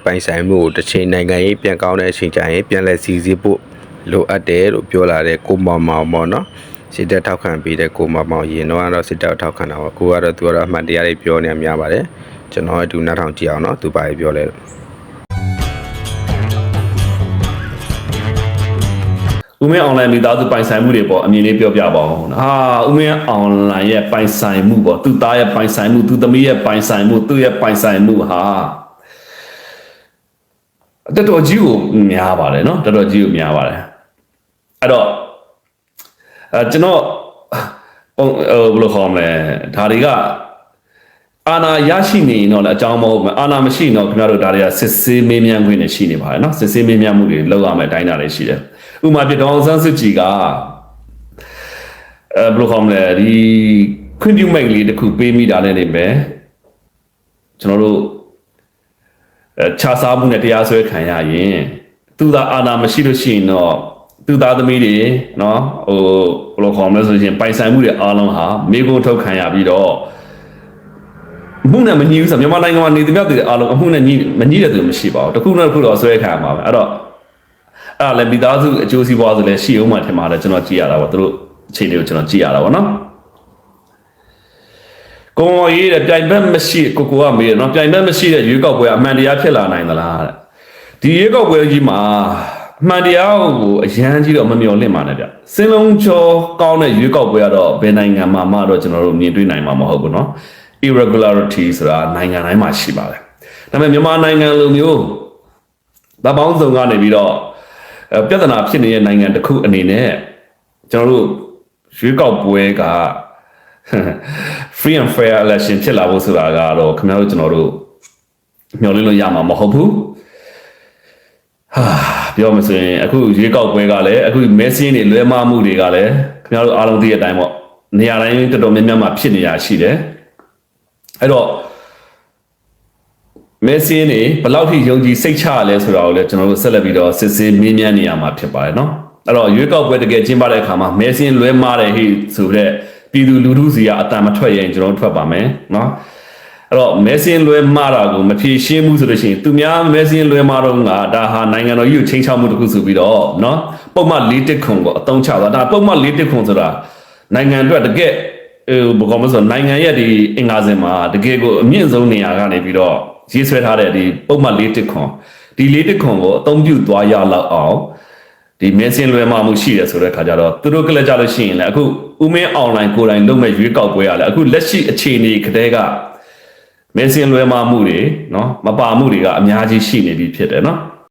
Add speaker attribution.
Speaker 1: ပိုင်ဆိုင်မှုတစ်ချိန်နိုင်ငံရေးပြန်ကောင်းတဲ့အချိန်ကျရင်ပြန်လဲစီစစ်ဖို့လိုအပ်တယ်လို့ပြောလာတဲ့ကိုမောင်မောင်ပေါ့နော်စစ်တပ်ထောက်ခံပြီးတဲ့ကိုမောင်မောင်ရင်တော့စစ်တပ်ထောက်ခံတာပေါ့ကိုကတော့သူကတော့အမှန်တရားတွေပြောနေများပါတယ်ကျွန်တော်အတူနားထောင်ကြည့်အောင်နော်သူပါပြောလဲ
Speaker 2: ဦးမင်းအွန်လိုင်းမိသားစုပိုင်ဆိုင်မှုတွေပေါ့အမြင်လေးပြောပြပါအောင်ဦးမင်းအွန်လိုင်းရဲ့ပိုင်ဆိုင်မှုပေါ့သူ့သားရဲ့ပိုင်ဆိုင်မှုသူ့သမီးရဲ့ပိုင်ဆိုင်မှုသူ့ရဲ့ပိုင်ဆိုင်မှုဟာတော်တော်ကြီးကိုများပါတယ်နော်တော်တော်ကြီးကိုများပါတယ်အဲ့တော့ကျွန်တော်ဘယ်လိုခေါ်မလဲဒါတွေကအာဏာရရှိနေရင်တော့လည်းအကြောင်းမဟုတ်ဘူးအာဏာမရှိရင်တော့ခင်ဗျားတို့ဒါတွေကစစ်ဆေးမေးမြန်းခွင့်နဲ့ရှိနေပါတယ်နော်စစ်ဆေးမေးမြန်းမှုတွေလုပ်ရမယ်အတိုင်းအတာတွေရှိတယ်ဥပမာပြတောင်ဆန်းစစ်ကြီးကဘယ်လိုခေါ်မလဲဒီခွင့်ပြုမိန့်လေးတစ်ခုပေးမိတာလည်းနေပဲကျွန်တော်တို့ခြားစားမှုနဲ့တရားစွဲခံရရင်သူသာအာဏာမရှိလို့ရှိရင်တော့သူသားသမီးတွေနော်ဘယ်လိုခေါ်မလဲဆိုရင်ပိုင်ဆိုင်မှုတွေအားလုံးဟာမိကုံထုတ်ခံရပြီးတော့မှုနဲ့မညီဘူးဆိုမြန်မာနိုင်ငံမှာနေသမျှတွေအားလုံးအမှုနဲ့မညီတဲ့သူမရှိပါဘူးတခုနဲ့တခုတော့ဆွဲခံရမှာပဲအဲ့တော့လည်းမိသားစုအကျိုးစီးပွားဆိုလည်းရှိအောင်မှထင်ပါတယ်ကျွန်တော်ကြည့်ရတာပေါ့သူတို့အခြေအနေကိုကျွန်တော်ကြည့်ရတာပေါ့နော်ကိုယ်ရေးတဲ့ပြိုင်ဘက်မရှိကိုကမေးတယ်နော်ပြိုင်ဘက်မရှိတဲ့ရွေးကောက်ပွဲအမှန်တရားဖြစ်လာနိုင်သလားတဲ့ဒီရွေးကောက်ပွဲကြီးမှာအမှန်တရားကိုအရန်ကြီးတော့မမျှော်လင့်ပါနဲ့ဗျစင်လုံးချောကောင်းတဲ့ရွေးကောက်ပွဲကတော့ဘယ်နိုင်ငံမှာတော့ကျွန်တော်တို့မြင်တွေ့နိုင်မှာမဟုတ်ဘူးနော် irregularity ဆိုတာနိုင်ငံတိုင်းမှာရှိပါတယ်ဒါပေမဲ့မြန်မာနိုင်ငံလိုမျိုးဗပေါင်းစုံကနေပြီးတော့ပြဿနာဖြစ်နေတဲ့နိုင်ငံတစ်ခုအနေနဲ့ကျွန်တော်တို့ရွေးကောက်ပွဲကfree and fair election ဖြစ်လာဖို့ဆိုတာကတော့ခင်ဗျားတို့ကျွန်တော်တို့မျှော်လင့်လို့ရမှာမဟုတ်ဘူးပြောမစင်အခုရွေးကောက်ပွဲကလည်းအခုမဲစင်းတွေလွဲမှားမှုတွေကလည်းခင်ဗျားတို့အားလုံးသိတဲ့အတိုင်းပေါ့နေရာတိုင်းတော်တော်များများမှာဖြစ်နေရရှိတယ်အဲ့တော့မဲစင်းတွေဘယ်လောက်ထိယုံကြည်စိတ်ချရလဲဆိုတာကိုလည်းကျွန်တော်တို့ဆက်လက်ပြီးတော့စစ်ဆေးမေးမြန်းနေရမှာဖြစ်ပါတယ်နော်အဲ့တော့ရွေးကောက်ပွဲတကယ်ကျင်းပတဲ့အခါမှာမဲစင်းလွဲမှားတယ်ဟိဆိုတဲ့ပြည်သူလူထုစီကအတန်မထွက်ရင်ကျွန်တော်ထွက်ပါမယ်နော်အဲ့တော့မဲစင်းလွဲမှားတာကိုမဖြေရှင်းဘူးဆိုလို့ရှိရင်သူများမဲစင်းလွဲမှားတော့ငါဒါဟာနိုင်ငံတော်ကြီးကိုချိန်ချောက်မှုတစ်ခုဆိုပြီးတော့နော်ပုံမှန်၄တစ်ခွန်ကိုအသုံးချတာဒါပုံမှန်၄တစ်ခွန်ဆိုတာနိုင်ငံအတွက်တကယ်ဘယ်ကောင်မဆိုနိုင်ငံရဲ့ဒီအင်္ဂါစင်မှာတကယ်ကိုအမြင့်ဆုံးနေရာကနေပြီးတော့ရေးဆွဲထားတဲ့ဒီပုံမှန်၄တစ်ခွန်ဒီ၄တစ်ခွန်ကိုအသုံးပြုသွားရလောက်အောင်ဒီမဲစင်းလွဲမှာမှုရှိတယ်ဆိုတဲ့ခါကျတော့သူတို့ကလည်းကြလို့ရှိရင်လည်းအခုဦးမင်းအွန်လိုင်းကိုယ်တိုင်လုပ်မဲ့ရွေးကောက်ပွဲရလဲအခုလက်ရှိအခြေအနေကတည်းကမဲစင်းလွဲမှာမှုတွေနော်မပါမှုတွေကအများကြီးရှိနေပြီဖြစ်တယ်နော်